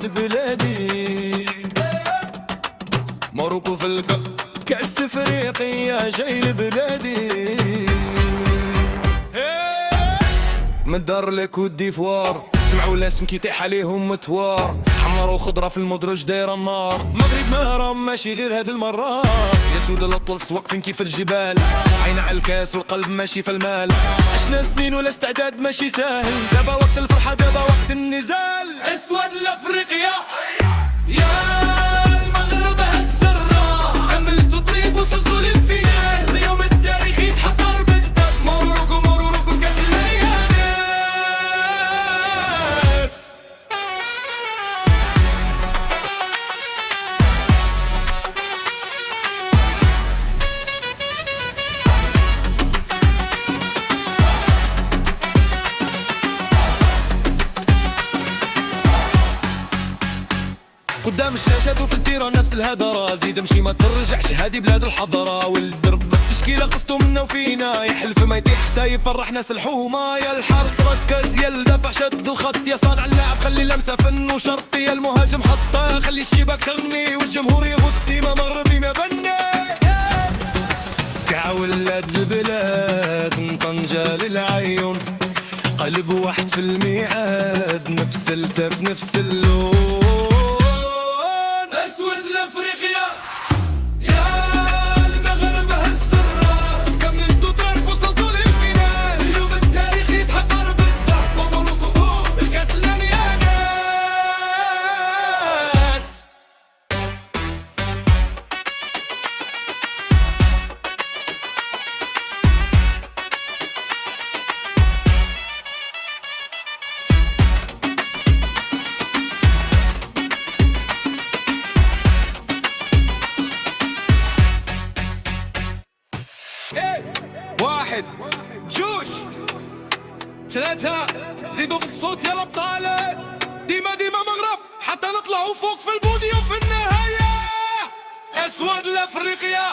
البلادي. ماروكو في كأس افريقيا جاي لبلادي. من دار لكود ديفوار سمعوا لاسم كيطيح عليهم متوار. حمرا وخضرا في المدرج دايره النار. مغرب مهرم ماشي غير هاد المرة. يا سود الاطلس واقفين كيف الجبال. عين على الكاس والقلب ماشي في المال. عشنا سنين ولا استعداد ماشي ساهل. دابا وقت الفرحة دابا وقت النزال. اسود لافريقيا يا المغرب هز الراس. كملتوا طريق وصلتوا للفينال. اليوم التاريخ يتحفر بالدم. مبروك مبروك كاس الميادس. قدام الشاشات وفي التيران نفس الهدرة. زيد مشي ما ترجعش هادي بلاد الحضرة. والدرب التشكيلة قصتو منا وفينا. يحلف ما يطيح حتى يفرح ناس الحومة. يا الحارس ركز يا الدافع شد الخط. يا صانع اللعب خلي لمسة فن وشرط. يا المهاجم حطه خلي الشباك تغني. والجمهور يغطي ما مر بما بني. كاع ولاد البلاد من طنجة للعيون. قلب واحد في الميعاد. نفس التف نفس اللون. اسود لافريقيا يا المغرب هز الراس. كملتوا طريق وصلتوا للفينال. اليوم التاريخ يتحفر بالضحك. مبروك مبروك الكاس لنا يا ناس. واحد جوج ثلاثة زيدوا في الصوت يا الأبطال. ديما مغرب حتى نطلعوا فوق في البوديوم في النهاية. أسود لأفريقيا.